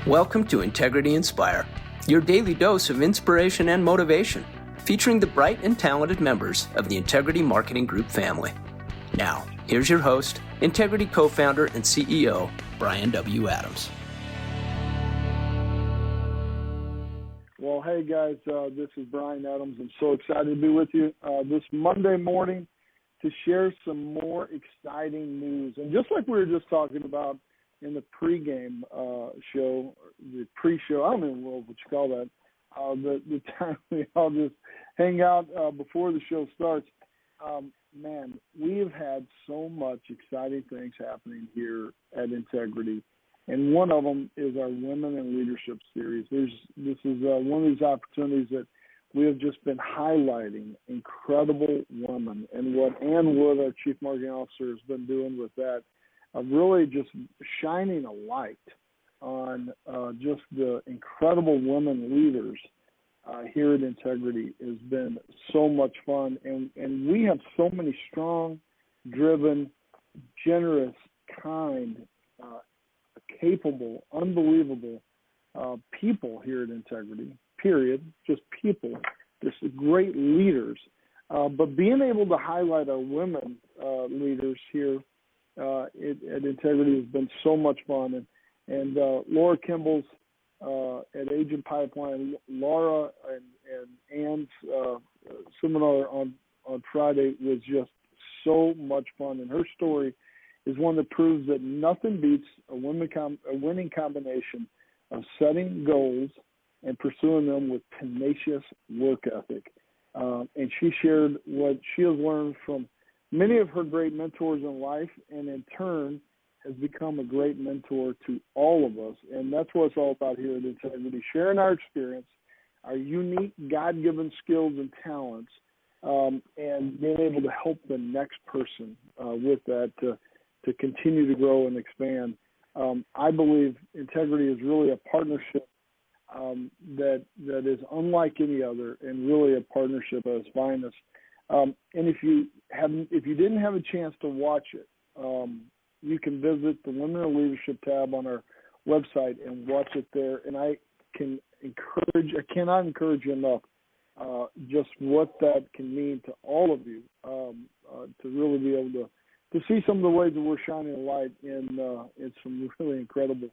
Welcome to Integrity Inspire, your daily dose of inspiration and motivation, featuring the bright and talented members of the Integrity Marketing Group family. Now, here's your host, Integrity co-founder and CEO, Brian W. Adams. Well, hey guys, this is Brian Adams. I'm so excited to be with you this Monday morning to share some more exciting news. And just like we were just talking about in the pregame show, the pre-show, I don't even know what you call that, the time we all just hang out before the show starts. Man, we have had so much exciting things happening here at Integrity, and one of them is our Women in Leadership series. This is one of these opportunities that we have just been highlighting incredible women, and what Ann Wood, our Chief Marketing Officer, has been doing with that, really just shining a light on just the incredible women leaders here at Integrity has been so much fun. And we have so many strong, driven, generous, kind, capable, unbelievable people here at Integrity, period, just people, just great leaders. But being able to highlight our women leaders here at Integrity has been so much fun. And Laura Kimball's at Agent Pipeline, Laura and Ann's seminar on Friday was just so much fun. And her story is one that proves that nothing beats a winning combination of setting goals and pursuing them with tenacious work ethic. And she shared what she has learned from many of her great mentors in life, and in turn has become a great mentor to all of us. And that's what it's all about here at Integrity, sharing our experience, our unique God-given skills and talents, and being able to help the next person with that to continue to grow and expand. I believe Integrity is really a partnership that is unlike any other, and really a partnership at its finest. And if you didn't have a chance to watch it, you can visit the Women in Leadership tab on our website and watch it there. And I cannot encourage you enough just what that can mean to all of you to really be able to see some of the ways that we're shining a light in some really incredible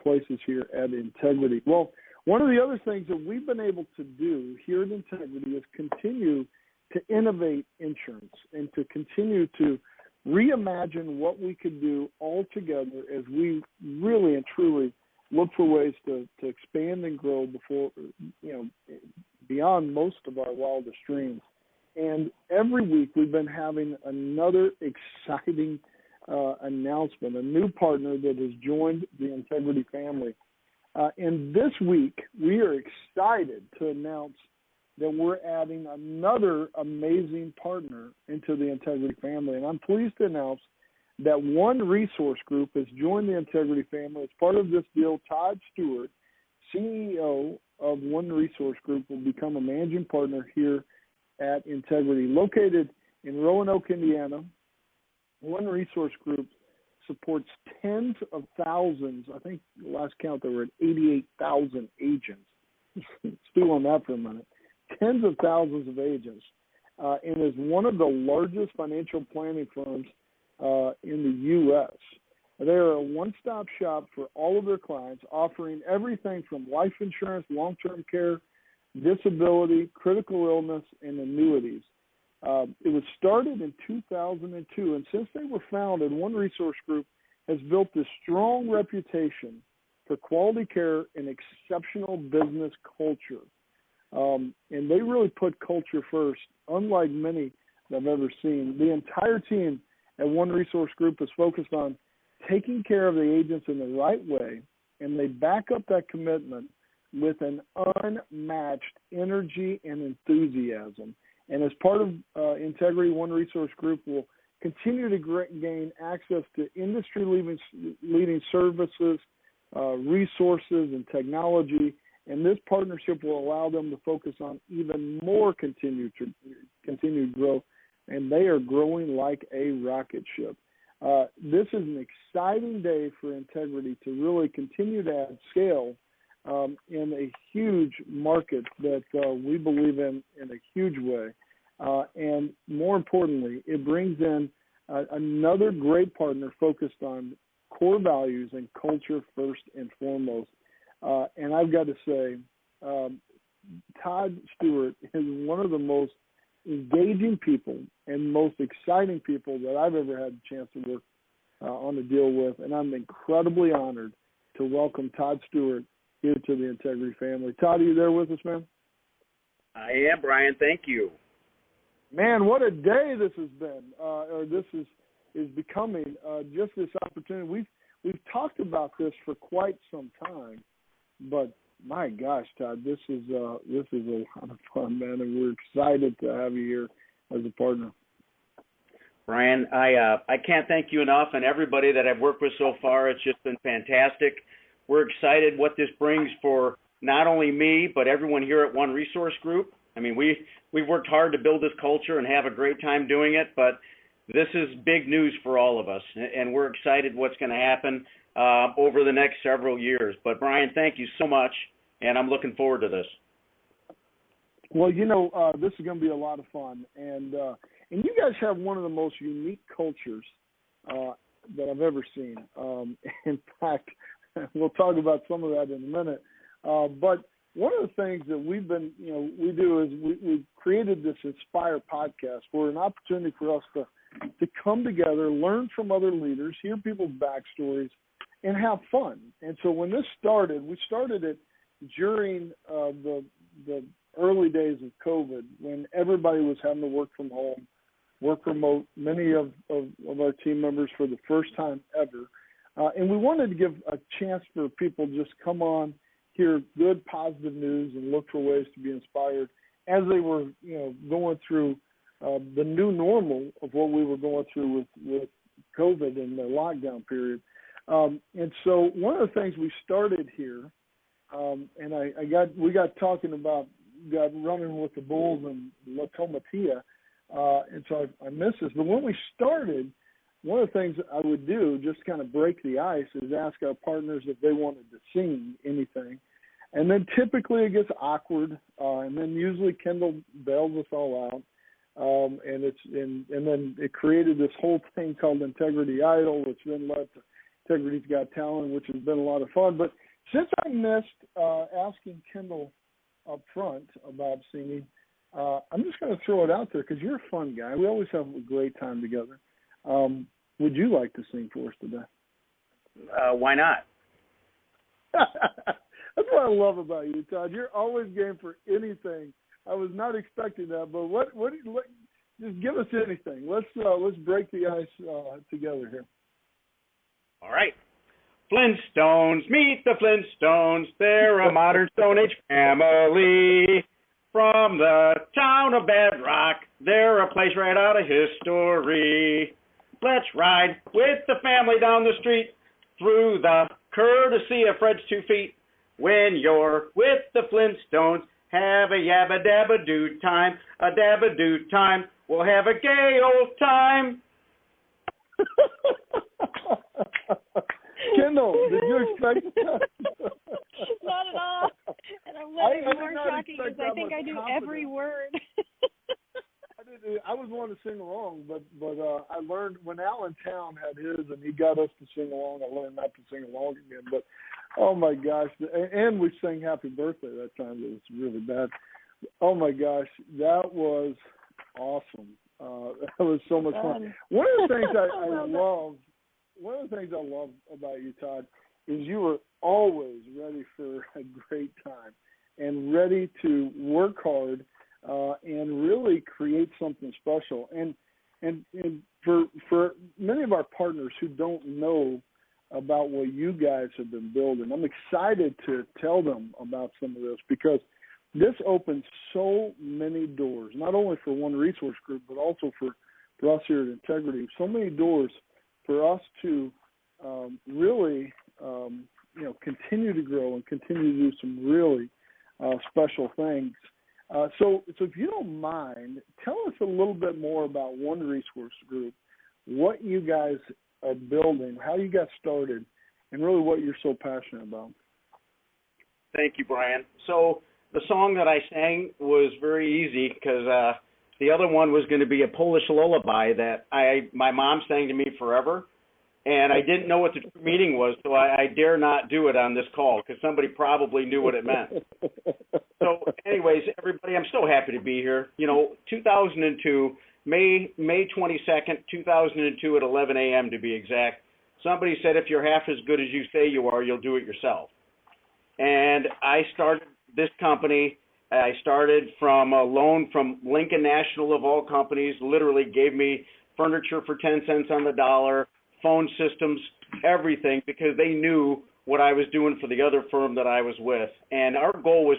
places here at Integrity. Well, one of the other things that we've been able to do here at Integrity is continue to innovate insurance and to continue to reimagine what we could do all together as we really and truly look for ways to expand and grow beyond most of our wildest dreams. And every week we've been having another exciting announcement, a new partner that has joined the Integrity family. And this week we are excited to announce that we're adding another amazing partner into the Integrity family. And I'm pleased to announce that One Resource Group has joined the Integrity family. As part of this deal, Todd Stewart, CEO of One Resource Group, will become a managing partner here at Integrity. Located in Roanoke, Indiana, One Resource Group supports tens of thousands. I think the last count there were at 88,000 agents. Stew on that for a minute. Tens of thousands of agents, and is one of the largest financial planning firms in the U.S. They are a one-stop shop for all of their clients, offering everything from life insurance, long-term care, disability, critical illness, and annuities. It was started in 2002, and since they were founded, One Resource Group has built a strong reputation for quality care and exceptional business culture. And they really put culture first, unlike many that I've ever seen. The entire team at One Resource Group is focused on taking care of the agents in the right way, and they back up that commitment with an unmatched energy and enthusiasm. And as part of Integrity, One Resource Group will continue to gain access to industry-leading services, resources, and technology. And this partnership will allow them to focus on even more continued growth, and they are growing like a rocket ship. This is an exciting day for Integrity to really continue to add scale in a huge market that we believe in a huge way. And more importantly, it brings in another great partner focused on core values and culture first and foremost. And I've got to say, Todd Stewart is one of the most engaging people and most exciting people that I've ever had the chance to work on a deal with. And I'm incredibly honored to welcome Todd Stewart here to the Integrity family. Todd, are you there with us, man? I am, Brian. Thank you. Man, what a day this has been, or this is becoming. Just this opportunity. We've talked about this for quite some time, but my gosh, Todd, this is a lot of fun, man, and we're excited to have you here as a partner. Brian, I can't thank you enough, and everybody that I've worked with so far. It's just been fantastic. We're excited what this brings for not only me, but everyone here at One Resource Group. I mean, we've worked hard to build this culture and have a great time doing it, but this is big news for all of us, and we're excited what's going to happen over the next several years. But, Brian, thank you so much, and I'm looking forward to this. Well, this is going to be a lot of fun, and you guys have one of the most unique cultures that I've ever seen. In fact, we'll talk about some of that in a minute. But one of the things that we do is we've created this Inspire podcast for an opportunity for us to come together, learn from other leaders, hear people's backstories, and have fun. And so when this started, we started it during the early days of COVID, when everybody was having to work from home, work remote, many of our team members for the first time ever. And we wanted to give a chance for people to just come on, hear good, positive news, and look for ways to be inspired as they were, going through the new normal of what we were going through with COVID and the lockdown period. And so one of the things we started here, and we got talking about running with the Bulls and La Tomatia, and so I missed this. But when we started, one of the things I would do, just kind of break the ice, is ask our partners if they wanted to sing anything. And then typically it gets awkward, and then usually Kendall bails us all out. And then it created this whole thing called Integrity Idol, which then led to Integrity's Got Talent, which has been a lot of fun. But since I missed asking Kendall up front about singing, I'm just going to throw it out there because you're a fun guy. We always have a great time together. Would you like to sing for us today? Why not? That's what I love about you, Todd. You're always game for anything. I was not expecting that, but what just give us anything. Let's break the ice together here. All right. Flintstones, meet the Flintstones. They're a modern Stone Age family. From the town of Bedrock, they're a place right out of history. Let's ride with the family down the street through the courtesy of Fred's 2 feet. When you're with the Flintstones, have a yabba dabba doo time, a dabba doo time. We'll have a gay old time. Kendall, did you expect that? Not at all. And I'm letting you more shocking because I think I do every word. I was wanting to sing along, but I learned when Allentown had his and he got us to sing along, I learned not to sing along again. But, oh, my gosh. And we sang Happy Birthday that time. It was really bad. Oh, my gosh. That was awesome. That was so much fun. One of the things One of the things I love about you, Todd, is you are always ready for a great time and ready to work hard and really create something special. And for many of our partners who don't know about what you guys have been building, I'm excited to tell them about some of this because this opens so many doors, not only for One Resource Group, but also for us here at Integrity. So many doors for us to really, continue to grow and continue to do some really special things. So if you don't mind, tell us a little bit more about One Resource Group, what you guys at building, how you got started, and really what you're so passionate about. Thank you, Brian. So the song that I sang was very easy because the other one was going to be a Polish lullaby that my mom sang to me forever, and I didn't know what the true meaning was, so I dare not do it on this call because somebody probably knew what it meant. So anyways, everybody, I'm so happy to be here. 2002, May 22nd, 2002 at 11 a.m. to be exact, somebody said if you're half as good as you say you are, you'll do it yourself. And I started this company. I started from a loan from Lincoln National of all companies, literally gave me furniture for 10 cents on the dollar, phone systems, everything, because they knew what I was doing for the other firm that I was with. And our goal was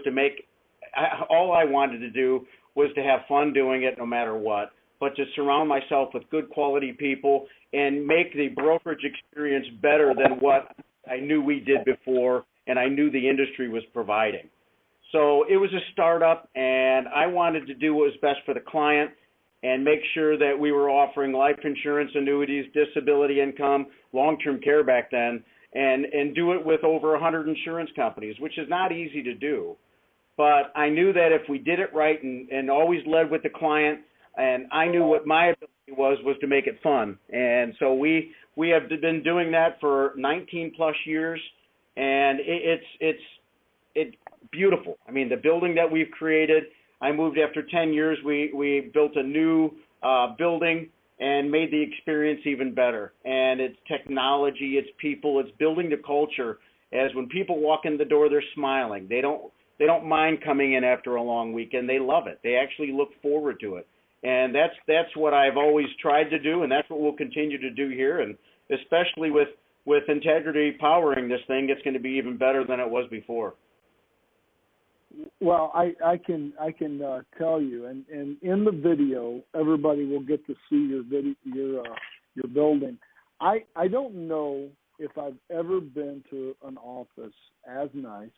all I wanted to do was to have fun doing it no matter what, but to surround myself with good quality people and make the brokerage experience better than what I knew we did before and I knew the industry was providing. So it was a startup, and I wanted to do what was best for the client and make sure that we were offering life insurance, annuities, disability income, long-term care back then, and do it with over 100 insurance companies, which is not easy to do. But I knew that if we did it right and always led with the client, and I knew what my ability was to make it fun. And so we have been doing that for 19 plus years, and it's beautiful. I mean, the building that we've created, I moved after 10 years. We built a new building and made the experience even better. And it's technology, it's people, it's building the culture. As when people walk in the door, they're smiling. They don't mind coming in after a long weekend. They love it. They actually look forward to it. And that's what I've always tried to do, and that's what we'll continue to do here. And especially with Integrity powering this thing, it's going to be even better than it was before. Well, I can tell you, and in the video, everybody will get to see your building. I don't know if I've ever been to an office as nice.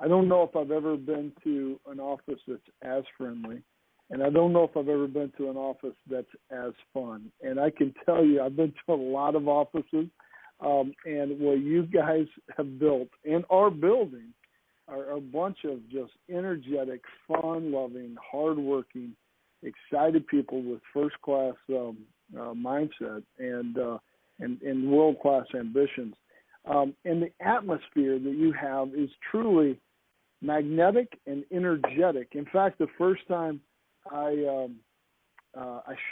I don't know if I've ever been to an office that's as friendly, and I don't know if I've ever been to an office that's as fun. And I can tell you, I've been to a lot of offices, and what you guys have built and are building are a bunch of just energetic, fun-loving, hardworking, excited people with first-class mindset and world-class ambitions. And the atmosphere that you have is truly magnetic and energetic. In fact, the first time I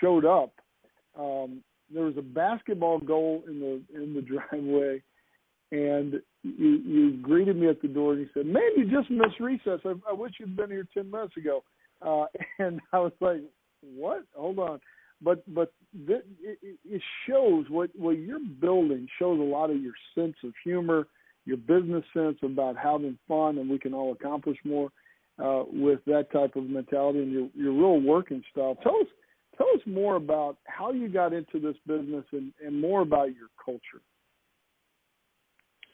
showed up, there was a basketball goal in the driveway, and you greeted me at the door and you said, "Man, you just missed recess. I wish you'd been here 10 minutes ago." And I was like, "What? Hold on." But it shows what you're building shows a lot of your sense of humor, your business sense about having fun, and we can all accomplish more with that type of mentality and your real working style. Tell us more about how you got into this business and more about your culture.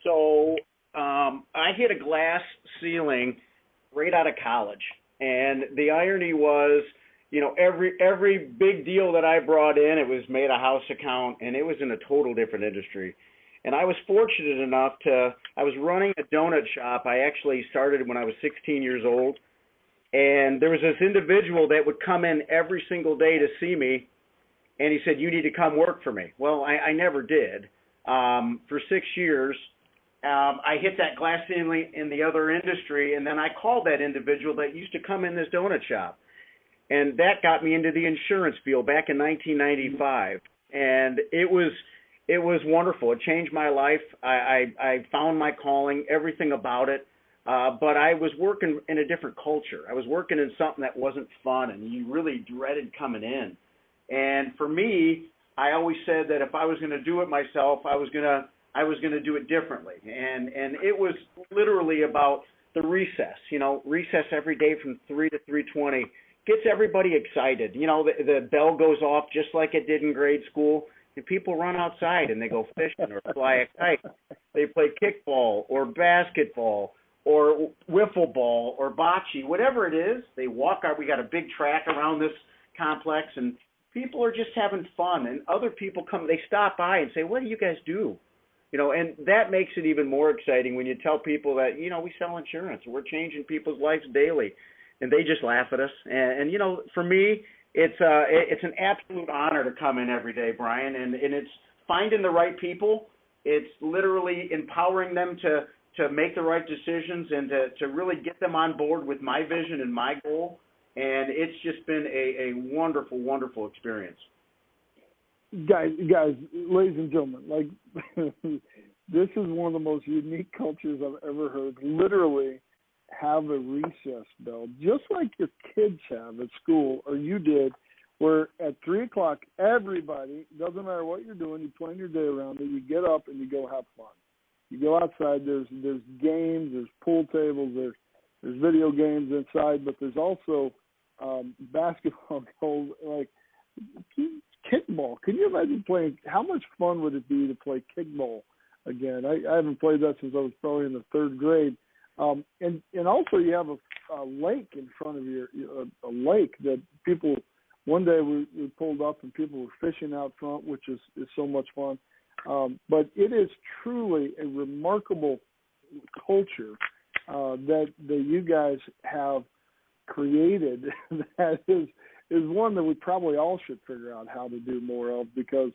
So I hit a glass ceiling right out of college, and the irony was, every big deal that I brought in, it was made a house account, and it was in a total different industry. And I was fortunate enough I was running a donut shop. I actually started when I was 16 years old. And there was this individual that would come in every single day to see me, and he said, "You need to come work for me." Well, I never did. For 6 years, I hit that glass ceiling in the other industry, and then I called that individual that used to come in this donut shop. And that got me into the insurance field back in 1995. And it was wonderful. It changed my life. I found my calling, everything about it. But I was working in a different culture. I was working in something that wasn't fun, and you really dreaded coming in. And for me, I always said that if I was going to do it myself, I was going to do it differently. And it was literally about the recess. Recess every day from 3 to 3:20 gets everybody excited. The bell goes off just like it did in grade school. And people run outside and they go fishing or fly a kite. They play kickball or basketball or wiffle ball or bocce, whatever it is. They walk out. We got a big track around this complex, and people are just having fun, and other people come, they stop by and say, what do you guys do? And that makes it even more exciting when you tell people that, we sell insurance. We're changing people's lives daily, and they just laugh at us. And for me, it's an absolute honor to come in every day, Brian, and it's finding the right people. It's literally empowering them to make the right decisions and to really get them on board with my vision and my goal. And it's just been a wonderful, wonderful experience. Guys, ladies and gentlemen, this is one of the most unique cultures I've ever heard. Literally have a recess bell, just like your kids have at school, or you did, where at 3 o'clock, everybody, doesn't matter what you're doing, you plan your day around it, you get up and you go have fun. You go outside, there's games, there's pool tables, there's video games inside, but there's also basketball goals, like kickball. Can you imagine playing? How much fun would it be to play kickball again? I haven't played that since I was probably in the third grade. And also you have a lake in front of you, a lake that people. One day we pulled up and people were fishing out front, which is so much fun. But it is truly a remarkable culture that you guys have created that is one that we probably all should figure out how to do more of, because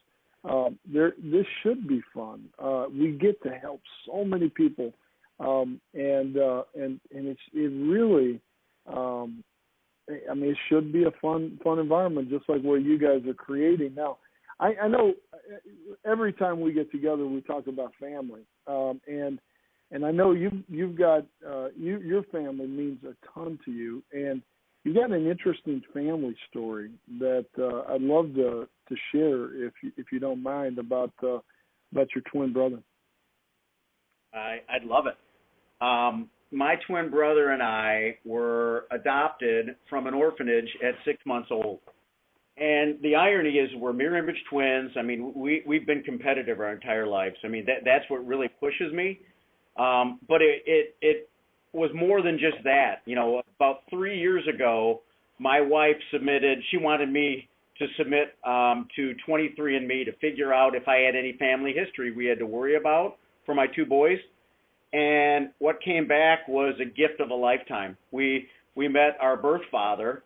this should be fun. We get to help so many people, and it really. It should be a fun environment, just like what you guys are creating. Now, I know every time we get together, we talk about family, and I know you've got your family means a ton to you, and you've got an interesting family story that I'd love to share, if you don't mind, about your twin brother. I'd love it. My twin brother and I were adopted from an orphanage at 6 months old. And the irony is we're mirror image twins. We've been competitive our entire lives. That's what really pushes me. But it was more than just that. About 3 years ago, my wife she wanted me to submit to 23andMe to figure out if I had any family history we had to worry about for my two boys. And what came back was a gift of a lifetime. We met our birth father,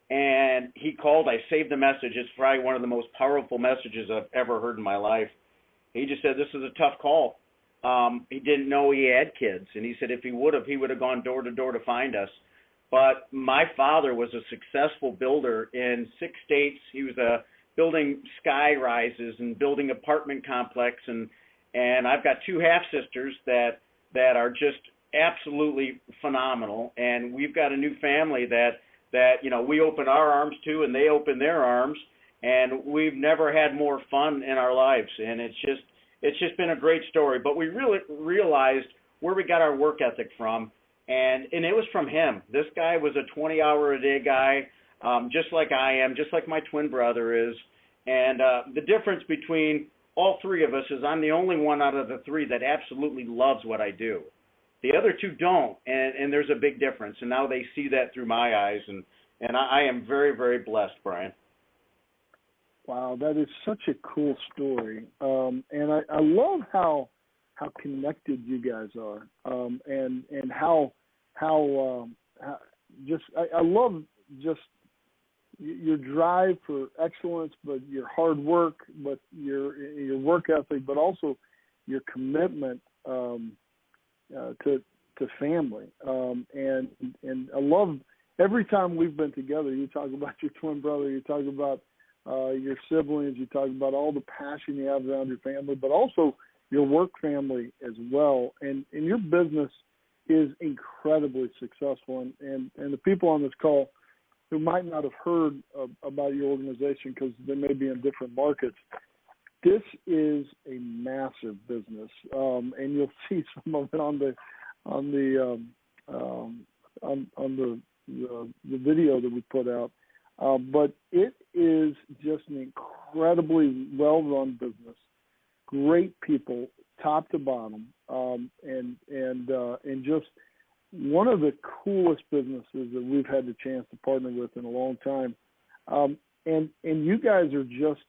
and he called. I saved the message. It's probably one of the most powerful messages I've ever heard in my life. He just said, this is a tough call. He didn't know he had kids, and he said if he would have gone door to door to find us. But my father was a successful builder in 6 states. He was building sky rises and building apartment complex, and I've got 2 half-sisters that are just absolutely phenomenal, and we've got a new family that we open our arms to, and they open their arms, and we've never had more fun in our lives, and it's just been a great story. But we really realized where we got our work ethic from, and it was from him. This guy was a 20-hour-a-day guy, just like I am, just like my twin brother is, and the difference between all 3 of us is I'm the only one out of the 3 that absolutely loves what I do. The other 2 don't, and there's a big difference. And now they see that through my eyes, and I am very, very blessed, Brian. Wow, that is such a cool story, and I love how connected you guys are, and how I love just your drive for excellence, but your hard work, but your work ethic, but also your commitment to family. And I love every time we've been together. You talk about your twin brother, you talk about your siblings, you talk about all the passion you have around your family, but also your work family as well. And your business is incredibly successful. And the people on this call who might not have heard about your organization because they may be in different markets, this is a massive business, and you'll see some of it on the video that we put out. But it is just an incredibly well-run business, great people, top to bottom, and just one of the coolest businesses that we've had the chance to partner with in a long time. and you guys are just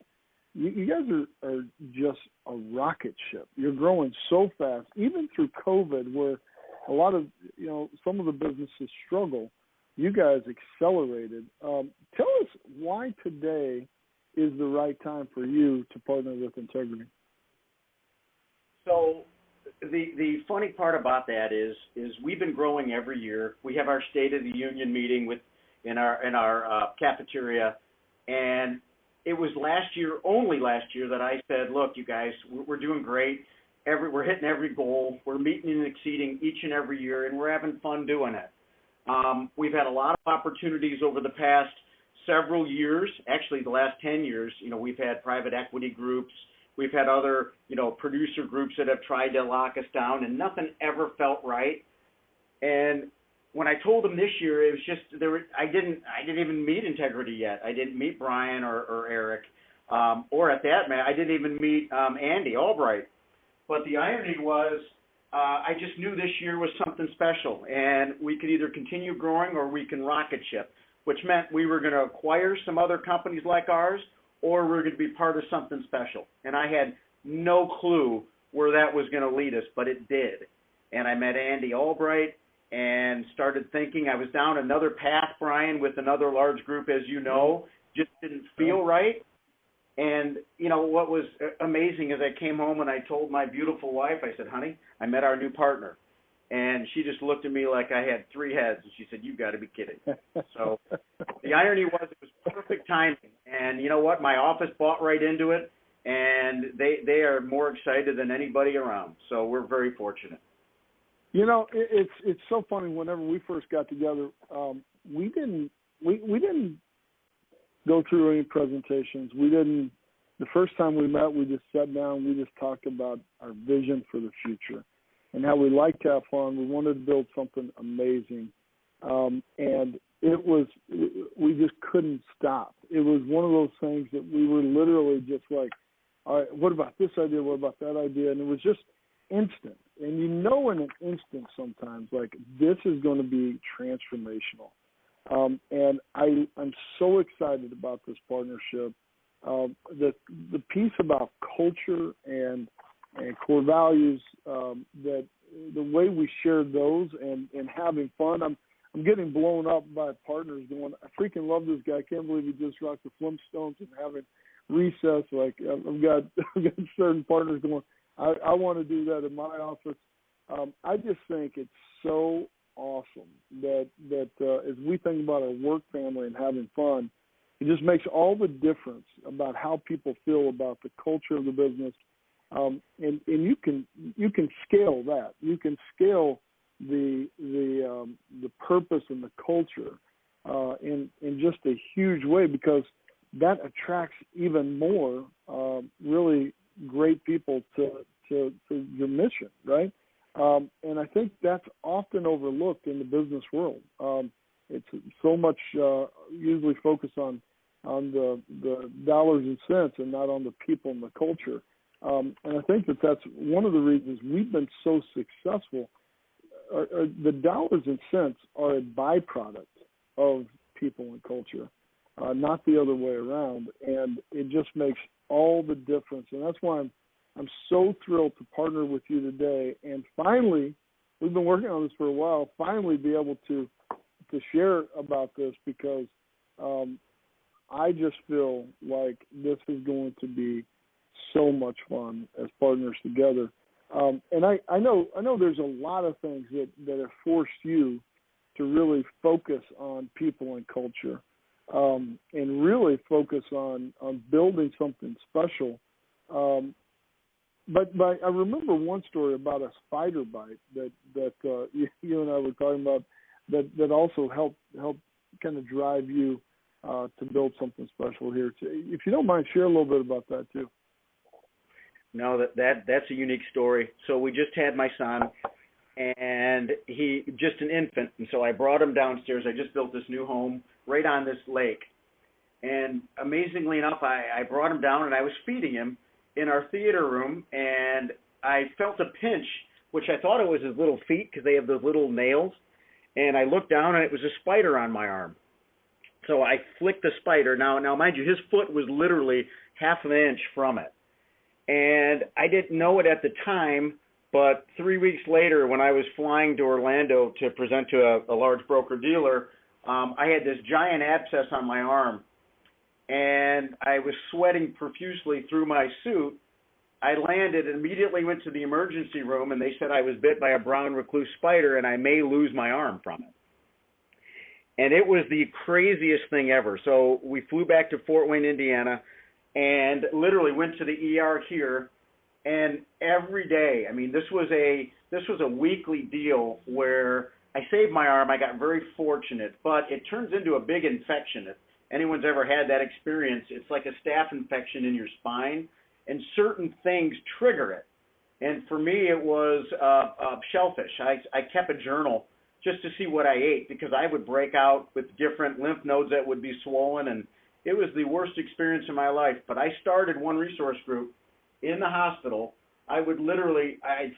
you guys are just a rocket ship. You're growing so fast, even through COVID, where a lot of some of the businesses struggle. You guys accelerated. Tell us why today is the right time for you to partner with Integrity. So the funny part about that is we've been growing every year. We have our State of the Union meeting in our cafeteria, and it was only last year that I said, look, you guys, we're doing great. We're hitting every goal. We're meeting and exceeding each and every year, and we're having fun doing it. We've had a lot of opportunities over the past several years. Actually, the last 10 years, we've had private equity groups. We've had other, producer groups that have tried to lock us down, and nothing ever felt right. And when I told them this year, it was just I didn't even meet Integrity yet. I didn't meet Brian or Eric, or at that I didn't even meet Andy Albright. But the irony was, I just knew this year was something special, and we could either continue growing or we can rocket ship, which meant we were going to acquire some other companies like ours, or we're going to be part of something special. And I had no clue where that was going to lead us, but it did. And I met Andy Albright and started thinking. I was down another path, Brian, with another large group, as you know, just didn't feel right. And, what was amazing is I came home and I told my beautiful wife, I said, honey, I met our new partner. And she just looked at me like I had three heads, and she said, you've got to be kidding. So the irony was it was perfect timing. And you know what? My office bought right into it, and they are more excited than anybody around. So we're very fortunate. It's so funny. Whenever we first got together, we didn't go through any presentations. The first time we met, we just sat down. We just talked about our vision for the future and how we like to have fun. We wanted to build something amazing. And we just couldn't stop. It was one of those things that we were literally just like, all right, what about this idea? What about that idea? And it was just instant. And in an instant sometimes, like, this is going to be transformational. And I'm so excited about this partnership. The piece about culture and core values, that the way we share those and having fun. I'm getting blown up by partners going, I freaking love this guy. I can't believe he just rocked the Flintstones and having recess. Like, I've got certain partners going, I want to do that in my office. I just think it's so awesome that as we think about our work family and having fun, it just makes all the difference about how people feel about the culture of the business. And you can scale that. You can scale the purpose and the culture in just a huge way, because that attracts even more really great people to your mission, right? And I think that's often overlooked in the business world. It's so much usually focused on the dollars and cents and not on the people and the culture. And I think that's one of the reasons we've been so successful. The dollars and cents are a byproduct of people and culture, not the other way around. And it just makes all the difference. And that's why I'm so thrilled to partner with you today. And finally, we've been working on this for a while, finally be able to share about this, because I just feel like this is going to be so much fun as partners together. And I know there's a lot of things that have forced you to really focus on people and culture, and really focus on building something special. But I remember one story about a spider bite that you and I were talking about that also helped kind of drive you to build something special here. If you don't mind, share a little bit about that too. No, that's a unique story. So we just had my son, and he just an infant, and so I brought him downstairs. I just built this new home right on this lake, and amazingly enough, I brought him down and I was feeding him in our theater room, and I felt a pinch, which I thought it was his little feet because they have those little nails, and I looked down and it was a spider on my arm. So I flicked the spider. Now, mind you, his foot was literally half an inch from it. And I didn't know it at the time, but 3 weeks later, when I was flying to Orlando to present to a large broker-dealer, I had this giant abscess on my arm, and I was sweating profusely through my suit. I landed and immediately went to the emergency room, and they said I was bit by a brown recluse spider, and I may lose my arm from it. And it was the craziest thing ever. So we flew back to Fort Wayne, Indiana, and literally went to the ER here. And every day, I mean, this was a weekly deal where I saved my arm. I got very fortunate, but it turns into a big infection. If anyone's ever had that experience, it's like a staph infection in your spine, and certain things trigger it. And for me, it was shellfish. I kept a journal just to see what I ate, because I would break out with different lymph nodes that would be swollen, and it was the worst experience in my life. But I started one resource group in the hospital. I'd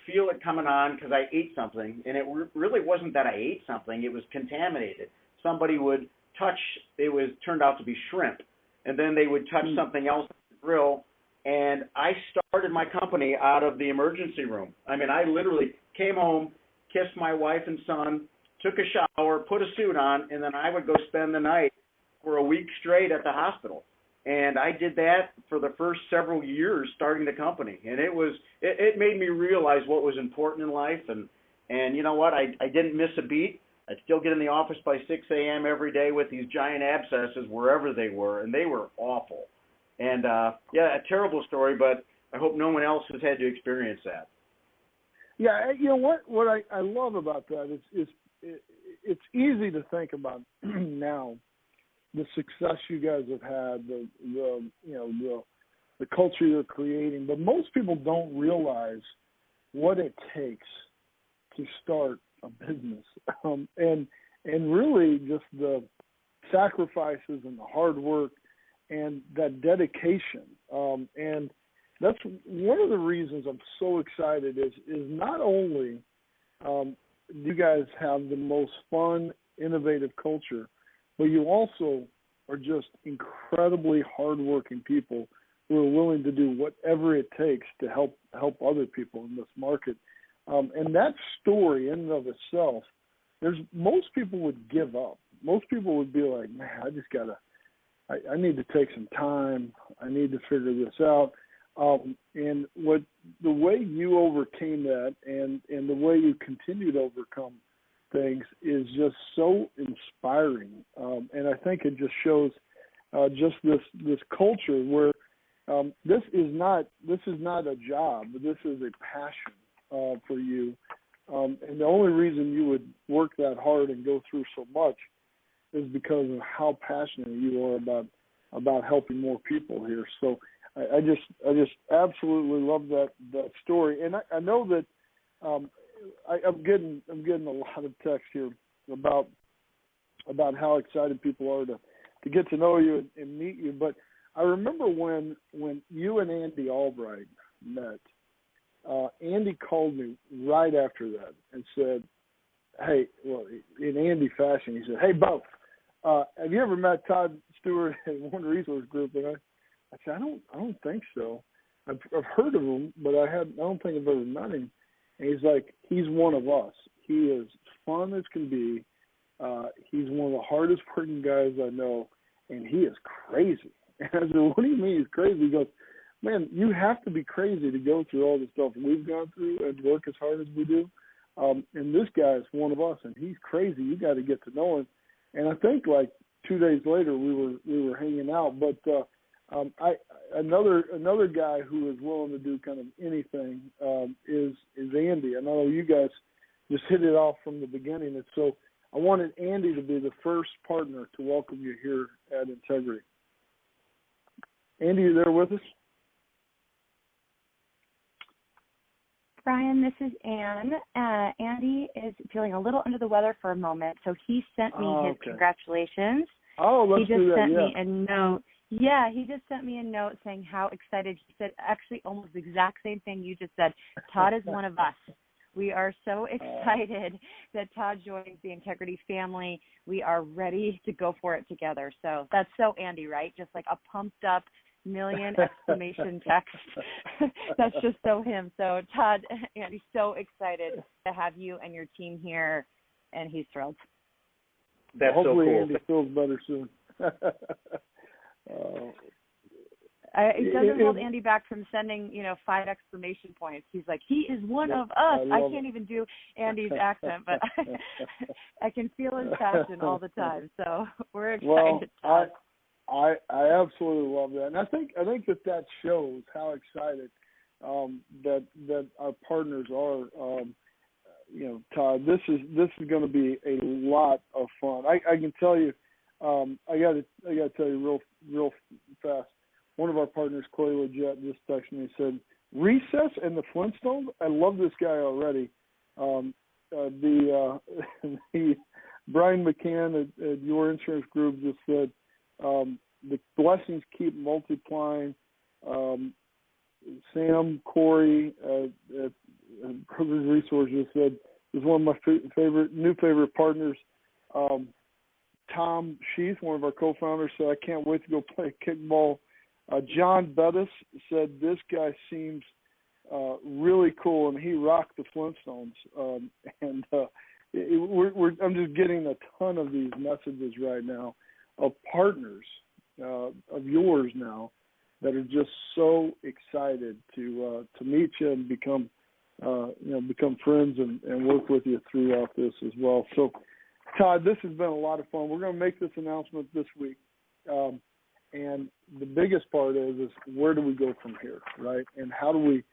feel it coming on because I ate something, and it really wasn't that I ate something, it was contaminated. Somebody would touch, turned out to be shrimp, and then they would touch something else on the grill, and I started my company out of the emergency room. I mean, I literally came home, kissed my wife and son, took a shower, put a suit on, and then I would go spend the night for a week straight at the hospital. And I did that for the first several years starting the company. And it made me realize what was important in life. And you know what? I didn't miss a beat. I'd still get in the office by 6 a.m. every day with these giant abscesses wherever they were, and they were awful. And, a terrible story, but I hope no one else has had to experience that. Yeah, you know what I love about that is it's easy to think about now, the success you guys have had, the culture you're creating, but most people don't realize what it takes to start a business, and really just the sacrifices and the hard work and that dedication, and that's one of the reasons I'm so excited is not only you guys have the most fun, innovative culture, but you also are just incredibly hardworking people who are willing to do whatever it takes to help other people in this market. And that story in and of itself, most people would give up. Most people would be like, man, I need to take some time. I need to figure this out. And the way you overcame that and the way you continue to overcome things is just so inspiring. And I think it just shows just this culture where this is not a job, but this is a passion for you. And the only reason you would work that hard and go through so much is because of how passionate you are about helping more people here. So I just absolutely love that story. And I know that I'm getting a lot of text here about how excited people are to get to know you and meet you. But I remember when you and Andy Albright met, Andy called me right after that and said, hey, well, in Andy fashion, he said, hey, Bo, have you ever met Todd Stewart at One Resource Group? And I said, I don't think so. I've heard of him, but I don't think I've ever met him. And he's like, he's one of us. He is fun as can be. He's one of the hardest working guys I know, and he is crazy. And I said, what do you mean he's crazy? He goes, man, you have to be crazy to go through all the stuff we've gone through and work as hard as we do. And this guy is one of us, and he's crazy. You got to get to know him. And I think like 2 days later we were hanging out. But another guy who is willing to do kind of anything is Andy. I know you guys just hit it off from the beginning. And so I wanted Andy to be the first partner to welcome you here at Integrity. Andy, you there with us? Brian, this is Ann. Andy is feeling a little under the weather for a moment, so he sent me his congratulations. Oh, let's do that. He just sent me a note. Yeah, he just sent me a note saying how excited. He said actually almost the exact same thing you just said. Todd is one of us. We are so excited that Todd joins the Integrity family. We are ready to go for it together. So that's so Andy, right? Just like a pumped up million exclamation text. That's just so him. So Todd, Andy's so excited to have you and your team here, and he's thrilled. That's hopefully so cool. Andy feels better soon. It doesn't hold Andy back from sending, 5 exclamation points. He's like, he is one of us. I can't even do Andy's accent, but I can feel his passion all the time. So we're excited. Well, I absolutely love that, and I think that shows how excited that our partners are. Todd, this is going to be a lot of fun. I can tell you. I got to tell you real fast. One of our partners, Clay Leggett, just texted me and said, "Recess and the Flintstones." I love this guy already. The Brian McCann at Your Insurance Group just said, "The blessings keep multiplying." Sam Corey at Brothers Resources said, "Is one of my favorite partners." Tom Sheath, one of our co-founders, said, "I can't wait to go play kickball." John Bettis said, "This guy seems really cool, and he rocked the Flintstones." I'm just getting a ton of these messages right now of partners of yours now that are just so excited to meet you and become friends and work with you throughout this as well. So, Todd, this has been a lot of fun. We're going to make this announcement this week. And the biggest part is where do we go from here, right? And how do we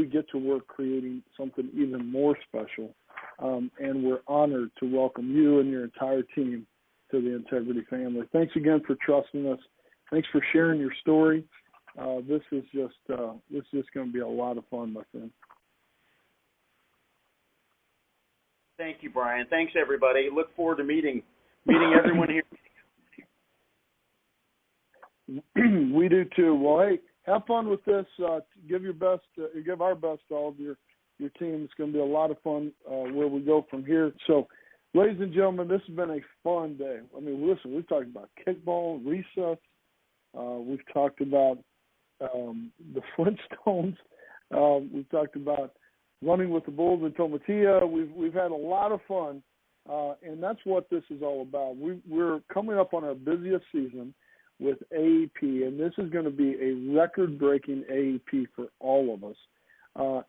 get to work creating something even more special? And we're honored to welcome you and your entire team to the Integrity family. Thanks again for trusting us. Thanks for sharing your story. This is just going to be a lot of fun, my friend. Thank you, Brian. Thanks, everybody. Look forward to meeting everyone here. We do too. Well, hey, have fun with this. Give your best. Give our best to all of your team. It's going to be a lot of fun where we go from here. So, ladies and gentlemen, this has been a fun day. I mean, listen, we've talked about kickball, recess. We've talked about the Flintstones. We've talked about running with the Bulls in Tomatia. We've had a lot of fun, and that's what this is all about. We're coming up on our busiest season with AEP, and this is going to be a record-breaking AEP for all of us.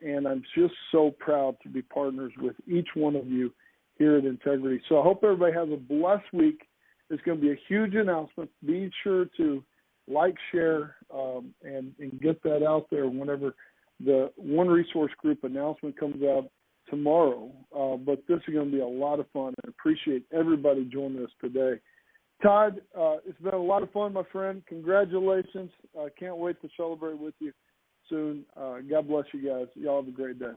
And I'm just so proud to be partners with each one of you here at Integrity. So I hope everybody has a blessed week. It's going to be a huge announcement. Be sure to like, share, and get that out there whenever the One Resource Group announcement comes out tomorrow. But this is going to be a lot of fun, and appreciate everybody joining us today. Todd, it's been a lot of fun, my friend. Congratulations. I can't wait to celebrate with you soon. God bless you guys. Y'all have a great day.